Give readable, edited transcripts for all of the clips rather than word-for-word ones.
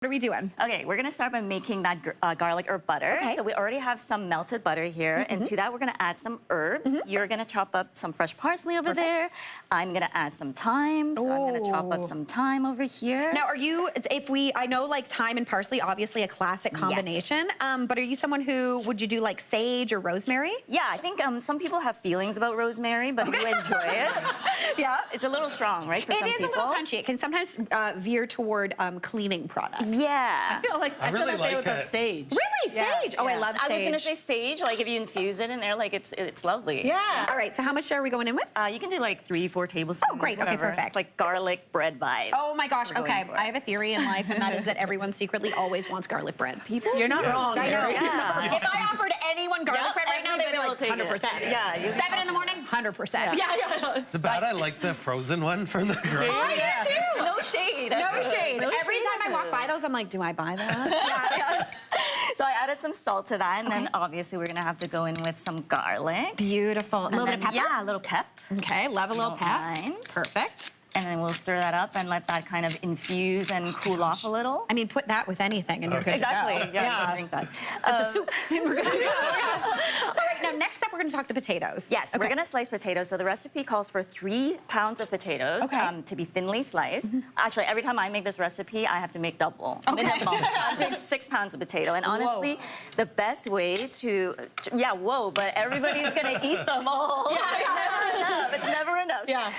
What are we doing? Okay, we're gonna start by making that garlic herb butter. Okay. So we already have some melted butter here, and to that we're gonna add some herbs. You're gonna chop up some fresh parsley over there. I'm gonna add some thyme, so I'm gonna chop up some thyme over here. Now, are you, I know like thyme and parsley, obviously a classic combination, but are you someone who, would you do like sage or rosemary? Yeah, I think some people have feelings about rosemary, but you enjoy it. Yeah. It's a little strong, right, for some people? It is a little punchy. It can sometimes veer toward cleaning products. Yeah. I feel like they would put sage. Really? Yeah, Sage? Oh, I yes. love sage. I was gonna say sage, like if you infuse it in there, like it's lovely. Yeah. All right, so how much are we going in with? You can do like 3-4 tablespoons. Oh, great. Okay, whatever. perfect. It's like garlic bread vibes. Oh my gosh, we're going okay. for. I have a theory in life, and that is that everyone secretly always wants garlic bread. People? You're not wrong. I know. Yeah. If I offered anyone garlic bread right now, they'd be like, Everybody will take 100%. it. Yeah. 7 in the morning, 100%. Yeah. It's bad. I like the frozen one from the grocery. I do too. No shade. No shade. No Every shade time I walk by those, I'm like, do I buy that? So I added some salt to that, and then obviously we're gonna have to go in with some garlic. Beautiful. A little bit of pepper? Yeah, a little pep. Okay, love a little Don't pep. mind. Perfect. And then we'll stir that up and let that kind of infuse and cool off a little. I mean, put that with anything and you're good Exactly. to go. Yeah, you can drink that. It's a soup. We're good to go. All right, now next up, we're gonna talk the potatoes. Yes, we're gonna slice potatoes. So the recipe calls for 3 pounds of potatoes to be thinly sliced. Actually, every time I make this recipe, I have to make double. Minimum. I'm doing 6 pounds of potato. And honestly, the best way to, but everybody's gonna eat them all. It's never enough. Yeah.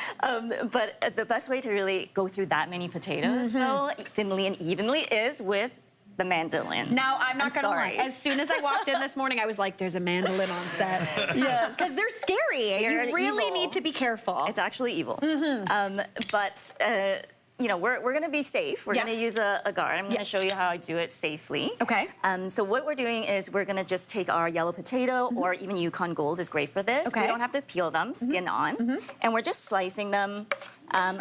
But the best way to really go through that many potatoes, though, thinly and evenly, is with the mandolin. Now, I'm not gonna lie. As soon as I walked in this morning, I was like, there's a mandolin on set. Yes. Because they're scary. They're you really evil. need to be careful. It's actually evil. You know, we're gonna be safe. We're gonna use a guard. I'm gonna show you how I do it safely. Okay. So what we're doing is we're gonna just take our yellow potato, or even Yukon Gold is great for this. Okay. We don't have to peel them, skin on. And we're just slicing them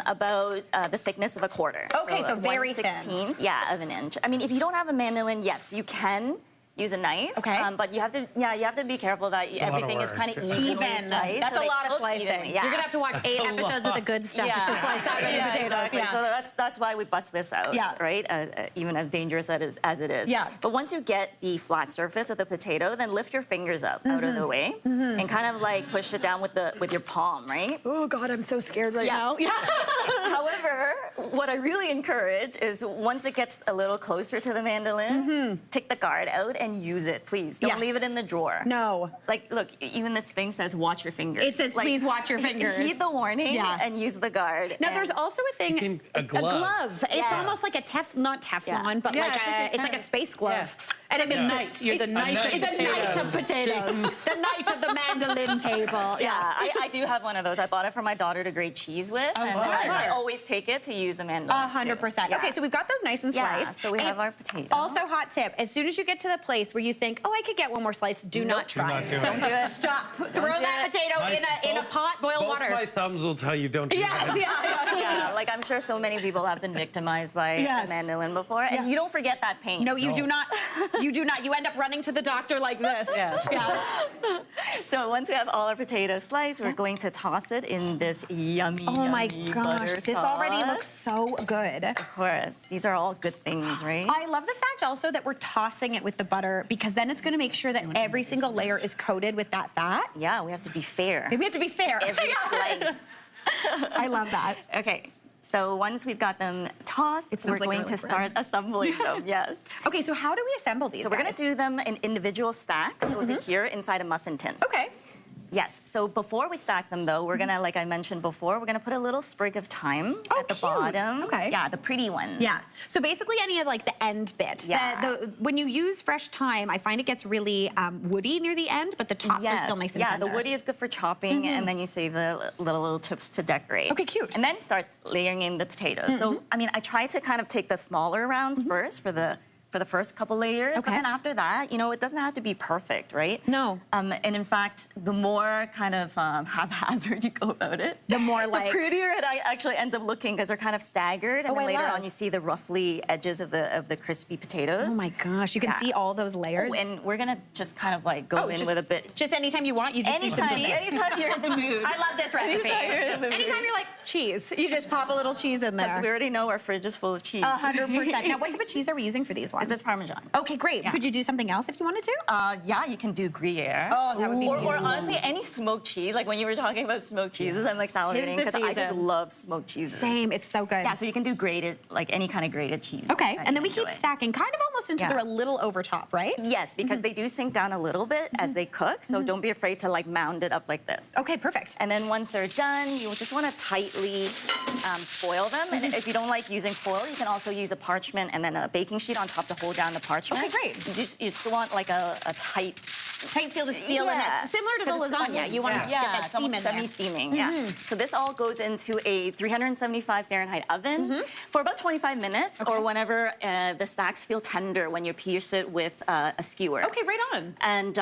about the thickness of a quarter. Okay, so very thin. 1/16th, yeah, of an inch. I mean, if you don't have a mandolin, yes, you can use a knife. Okay. But you have to be careful that everything is kind of evenly sliced. That's so a they lot of cook slicing. evenly. Yeah. You're gonna have to watch 8 episodes of The Good Stuff to slice that many potatoes. Exactly. Yeah. So that's why we bust this out, right? Even as dangerous as it is. Yeah. But once you get the flat surface of the potato, then lift your fingers up out of the way and kind of like push it down with your palm, right? Oh God, I'm so scared right now. Yeah. However, what I really encourage is once it gets a little closer to the mandolin, take the guard out and use it, please. Don't leave it in the drawer. No. Like, look, even this thing says watch your fingers. It says, like, please watch your fingers. Heed the warning and use the guard. Now, there's also a thing, a glove. It's almost like a not Teflon, but like it's like a space glove. And Like a knight. You're the knight of potatoes. The knight of potatoes. The knight of the mandolin table. Yeah, I do have one of those. I bought it for my daughter to grate cheese with, and I always take it to use the mandolin. 100%. Yeah. Okay, so we've got those nice and sliced. Yeah, so we have our potatoes. Also, hot tip, as soon as you get to the place where you think, oh, I could get one more slice, do not try. Do not do it. Don't do it. Stop. Throw that potato in a pot, boil water. Both my thumbs will tell you don't do that. Yeah, like I'm sure so many people have been victimized by the mandolin before, and you don't forget that pain. No, you do not. You do not. You end up running to the doctor like this. So once we have all our potatoes sliced, we're going to toss it in this yummy, Oh my yummy gosh, butter this sauce. already looks so good. Of course, these are all good things, right? I love the fact also that we're tossing it with the butter because then it's going to make sure that every single layer is coated with that fat. Yeah, we have to be fair. We have to be fair. Every slice. I love that. Okay. So once we've got them tossed, we're going to start assembling them, yes. Okay, so how do we assemble these So we're gonna do them in individual stacks over here inside a muffin tin. Okay. Yes, so before we stack them though, we're gonna, like I mentioned before, we're gonna put a little sprig of thyme at the bottom. Okay. Yeah, the pretty ones. Yeah. So basically any of like the end bit. Yeah. When you use fresh thyme, I find it gets really woody near the end, but the tops are still nice and tender. Yeah, the woody is good for chopping, and then you save the little tips to decorate. Okay, cute. And then start layering in the potatoes. So, I mean, I try to kind of take the smaller rounds first for the first couple layers, but then after that, you know, it doesn't have to be perfect, right? No. And in fact, the more kind of haphazard you go about it, the more like the prettier it actually ends up looking because they're kind of staggered, and then later on you see the ruffly edges of the crispy potatoes. Oh my gosh, you can see all those layers. Oh, and we're gonna just kind of like go in with a bit. Just anytime you want, you just see some cheese. Anytime you're in the mood. I love this recipe. Anytime you're in the mood. Anytime you're like, cheese. You just pop a little cheese in Because we there. already know our fridge is full of cheese. 100%. Now, what type of cheese are we using for these ones? This is Parmesan. Okay, great. Could you do something else if you wanted to? Yeah, you can do Gruyere. Oh, that would be or honestly, any smoked cheese. Like when you were talking about smoked cheeses, I'm like salivating Tis the because I just season. love smoked cheeses. Same. It's so good. Yeah, so you can do grated, like any kind of grated cheese. Okay, that and then you we keep enjoy. stacking, kind of almost until Yeah. they're a little over top, right? Yes, because they do sink down a little bit as they cook, so don't be afraid to like mound it up like this. Okay, perfect. And then once they're done, you just want to tightly foil them. And if you don't like using foil, you can also use a parchment and then a baking sheet on top to hold down the parchment. Okay, great. You just want like a tight. Tight seal to steel in Yeah. it. Similar to the 'Cause it's lasagna. almost- You want to get that it's steam in almost there. semi-steaming, yeah. So this all goes into a 375 Fahrenheit oven for about 25 minutes or whenever the stacks feel tender when you pierce it with a skewer. Okay, right on. And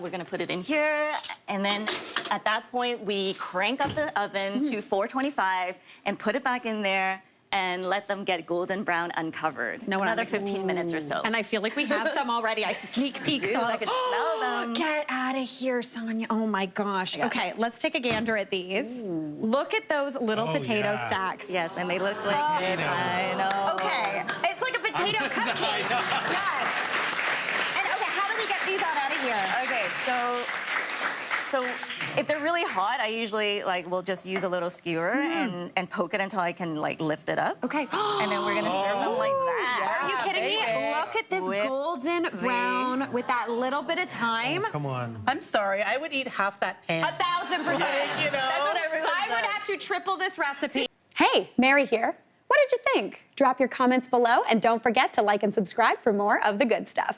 we're gonna put it in here, and then at that point we crank up the oven to 425 and put it back in there and let them get golden brown uncovered. No, Another 15 minutes or so. And I feel like we have some already. I sneak peek Dude, some. I can smell them. Get out of here, Sonia. Oh my gosh. Okay, let's take a gander at these. Look at those little Oh, potato yeah. stacks. Yes, and they look like Potato. I know. Okay, it's like a potato cupcake. Yes. And okay, how do we get these out of here? Okay, so if they're really hot, I usually like will just use a little skewer and poke it until I can like lift it up. Okay. And then we're gonna serve them like that. Are you kidding me? baby. Look at this With golden brown with that little bit of time. Come on. I'm sorry, I would eat half that pan. 1,000%. You know? That's what everyone I would says. have to triple this recipe. Hey, Mary here. What did you think? Drop your comments below and don't forget to like and subscribe for more of the good stuff.